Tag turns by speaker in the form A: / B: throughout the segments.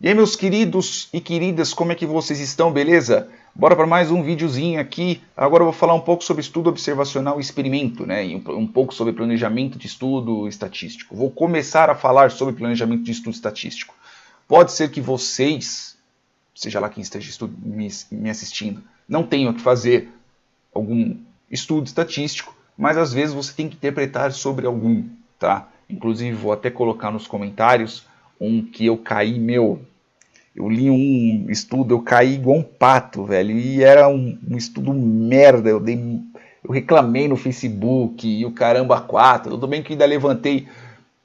A: E aí, meus queridos e queridas, como é que vocês estão, beleza? Bora para mais um videozinho aqui. Agora eu vou falar um pouco sobre estudo observacional e experimento, né? E um pouco sobre planejamento de estudo estatístico. Vou começar a falar sobre planejamento de estudo estatístico. Pode ser que vocês, seja lá quem esteja me assistindo, não tenham que fazer algum estudo estatístico, mas às vezes você tem que interpretar sobre algum, tá? Inclusive vou até colocar nos comentários um que eu caí, eu li um estudo, eu caí igual um pato, velho, e era um estudo merda, eu reclamei no Facebook e o caramba 4, tudo bem que ainda levantei,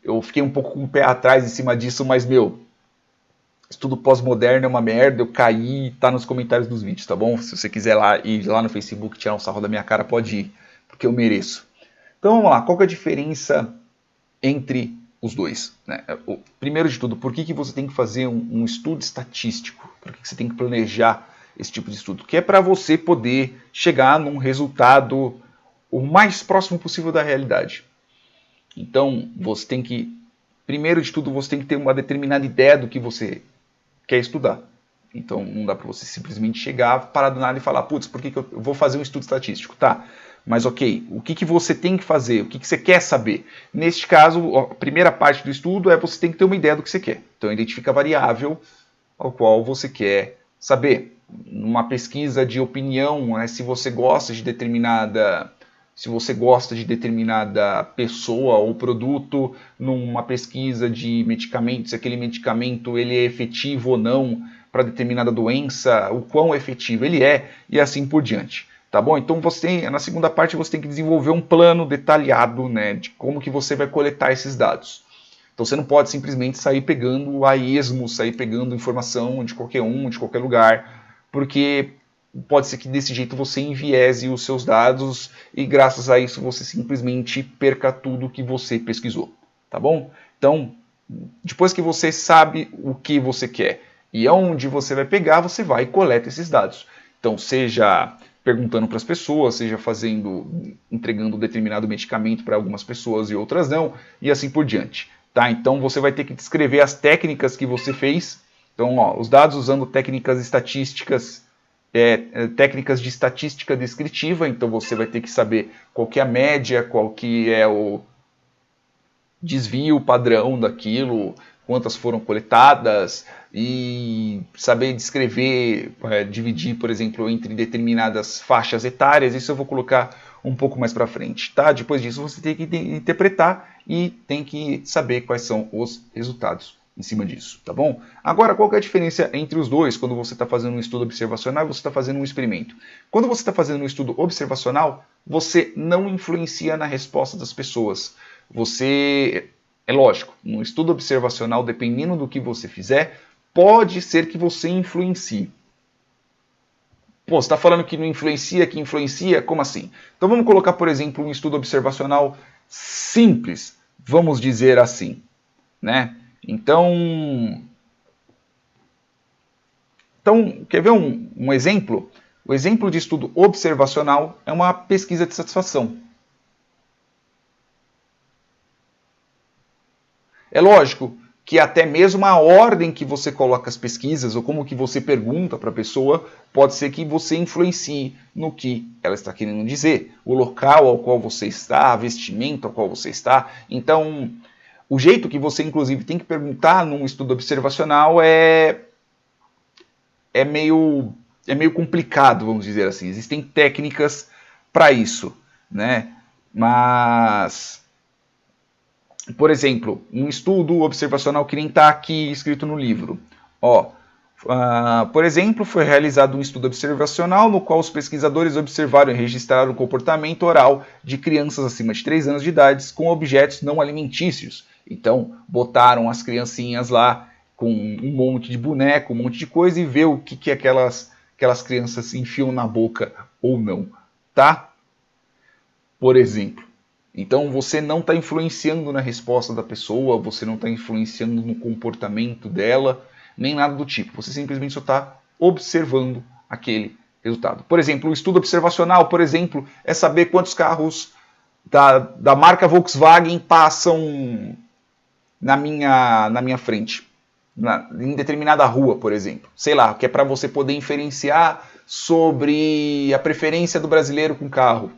A: eu fiquei um pouco com o pé atrás em cima disso, mas estudo pós-moderno é uma merda, eu caí, tá nos comentários dos vídeos, tá bom? Se você quiser ir lá no Facebook tirar um sarro da minha cara, pode ir, porque eu mereço. Então vamos lá, qual que é a diferença entre os dois, né? Primeiro de tudo, por que você tem que fazer um estudo estatístico? Por que você tem que planejar esse tipo de estudo? Que é para você poder chegar num resultado o mais próximo possível da realidade. Então, você tem que, primeiro de tudo, você tem que ter uma determinada ideia do que você quer estudar. Então, não dá para você simplesmente chegar, parar do nada e falar, putz, por que eu vou fazer um estudo estatístico? Tá, mas ok, o que você tem que fazer? O que você quer saber? Neste caso, a primeira parte do estudo é você tem que ter uma ideia do que você quer. Então, identifica a variável ao qual você quer saber. Numa pesquisa de opinião, né, se você gosta de determinada pessoa ou produto, numa pesquisa de medicamentos, se aquele medicamento ele é efetivo ou não para determinada doença, o quão efetivo ele é e assim por diante. Tá bom? Então na segunda parte você tem que desenvolver um plano detalhado, né, de como que você vai coletar esses dados. Então você não pode simplesmente sair pegando a esmo, sair pegando informação de qualquer lugar, porque pode ser que desse jeito você enviese os seus dados e graças a isso você simplesmente perca tudo que você pesquisou, tá bom? Então, depois que você sabe o que você quer e aonde você vai pegar, você vai e coleta esses dados. Então, seja perguntando para as pessoas, seja entregando um determinado medicamento para algumas pessoas e outras não, e assim por diante. Tá? Então, você vai ter que descrever as técnicas que você fez. Então, os dados usando técnicas estatísticas, técnicas de estatística descritiva, então você vai ter que saber qual que é a média, qual que é o desvio padrão daquilo, quantas foram coletadas e saber descrever, dividir, por exemplo, entre determinadas faixas etárias. Isso eu vou colocar um pouco mais para frente, tá? Depois disso você tem que interpretar e tem que saber quais são os resultados em cima disso, tá bom? Agora, qual que é a diferença entre os dois quando você está fazendo um estudo observacional e você está fazendo um experimento? Quando você está fazendo um estudo observacional, você não influencia na resposta das pessoas. É lógico, no estudo observacional, dependendo do que você fizer, pode ser que você influencie. Pô, você está falando que não influencia, que influencia? Como assim? Então vamos colocar, por exemplo, um estudo observacional simples, vamos dizer assim, né? Então quer ver um exemplo? O exemplo de estudo observacional é uma pesquisa de satisfação. É lógico que até mesmo a ordem que você coloca as pesquisas ou como que você pergunta para a pessoa pode ser que você influencie no que ela está querendo dizer, o local ao qual você está, a vestimenta ao qual você está. Então, o jeito que você inclusive tem que perguntar num estudo observacional é meio complicado, vamos dizer assim. Existem técnicas para isso, né? Mas, por exemplo, um estudo observacional que nem está aqui escrito no livro. Por exemplo, foi realizado um estudo observacional no qual os pesquisadores observaram e registraram o comportamento oral de crianças acima de 3 anos de idade com objetos não alimentícios. Então, botaram as criancinhas lá com um monte de boneco, um monte de coisa e ver o que aquelas crianças enfiam na boca ou não, tá? Por exemplo. Então você não está influenciando na resposta da pessoa, você não está influenciando no comportamento dela, nem nada do tipo. Você simplesmente só está observando aquele resultado. Por exemplo, o estudo observacional, por exemplo, é saber quantos carros da marca Volkswagen passam na minha frente. em determinada rua, por exemplo. Sei lá, que é para você poder inferenciar sobre a preferência do brasileiro com carro.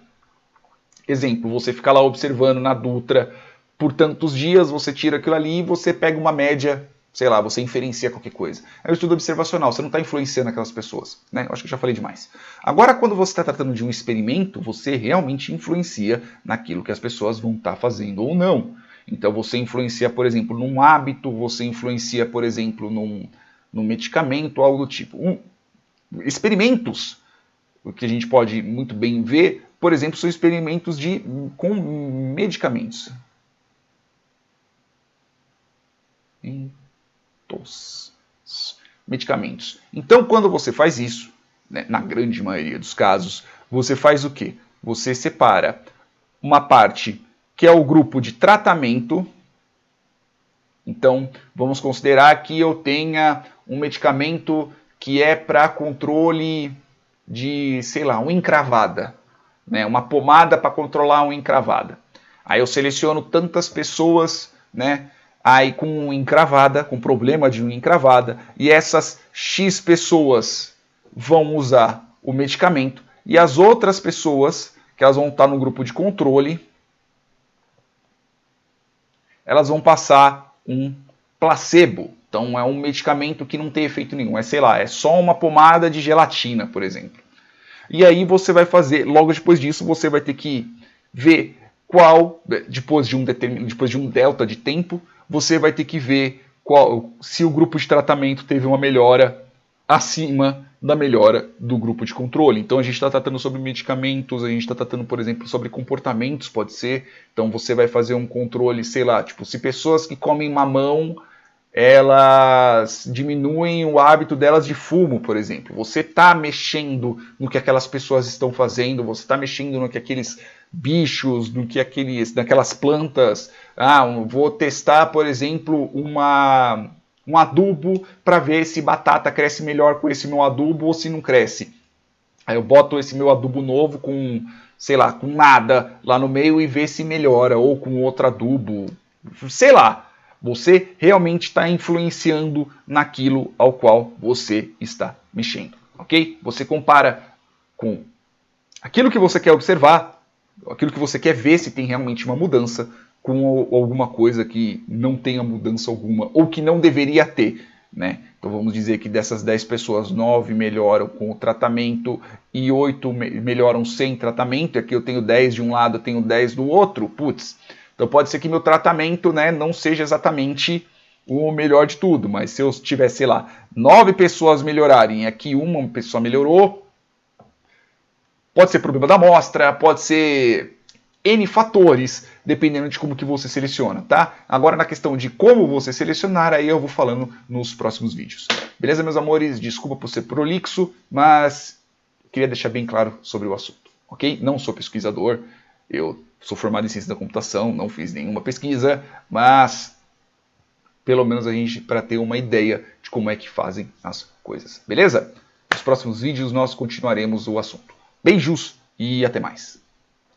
A: Exemplo, você fica lá observando na Dutra por tantos dias, você tira aquilo ali e você pega uma média, sei lá, você inferencia qualquer coisa. É um estudo observacional, você não está influenciando aquelas pessoas, né? Eu acho que eu já falei demais. Agora, quando você está tratando de um experimento, você realmente influencia naquilo que as pessoas vão estar fazendo ou não. Então você influencia, por exemplo, num hábito, você influencia, por exemplo, num medicamento, algo do tipo. Experimentos, o que a gente pode muito bem ver, por exemplo, são experimentos com medicamentos. Medicamentos. Então, quando você faz isso, né, na grande maioria dos casos, você faz o quê? Você separa uma parte que é o grupo de tratamento. Então, vamos considerar que eu tenha um medicamento que é para controle de, sei lá, uma encravada, né? Uma pomada para controlar uma encravada. Aí eu seleciono tantas pessoas, né? Aí com encravada, com problema de unha encravada, e essas X pessoas vão usar o medicamento, e as outras pessoas, que elas vão estar no grupo de controle, elas vão passar um placebo. Então é um medicamento que não tem efeito nenhum, é, sei lá, é só uma pomada de gelatina, por exemplo. E aí você vai fazer, logo depois disso, você vai ter que ver qual, depois de um delta de tempo, você vai ter que ver se o grupo de tratamento teve uma melhora acima da melhora do grupo de controle. Então a gente está tratando sobre medicamentos, a gente está tratando, por exemplo, sobre comportamentos, pode ser. Então você vai fazer um controle, sei lá, tipo, se pessoas que comem mamão, elas diminuem o hábito delas de fumo, por exemplo. Você está mexendo no que aquelas pessoas estão fazendo, você está mexendo no que aqueles bichos, naquelas plantas. Vou testar, por exemplo, um adubo para ver se batata cresce melhor com esse meu adubo ou se não cresce. Aí eu boto esse meu adubo novo com, sei lá, com nada lá no meio e ver se melhora, ou com outro adubo, sei lá. Você realmente está influenciando naquilo ao qual você está mexendo, ok? Você compara com aquilo que você quer observar, aquilo que você quer ver se tem realmente uma mudança, com alguma coisa que não tenha mudança alguma, ou que não deveria ter, né? Então vamos dizer que dessas 10 pessoas, 9 melhoram com o tratamento e 8 melhoram sem tratamento, e aqui eu tenho 10 de um lado, eu tenho 10 do outro, putz. Então pode ser que meu tratamento, né, não seja exatamente o melhor de tudo, mas se eu tiver, sei lá, 9 pessoas melhorarem e aqui uma pessoa melhorou, pode ser problema da amostra, pode ser N fatores, dependendo de como que você seleciona, tá? Agora na questão de como você selecionar, aí eu vou falando nos próximos vídeos. Beleza, meus amores? Desculpa por ser prolixo, mas queria deixar bem claro sobre o assunto, ok? Não sou pesquisador, eu sou formado em ciência da computação, não fiz nenhuma pesquisa, mas pelo menos a gente para ter uma ideia de como é que fazem as coisas, beleza? Nos próximos vídeos nós continuaremos o assunto. Beijos e até mais!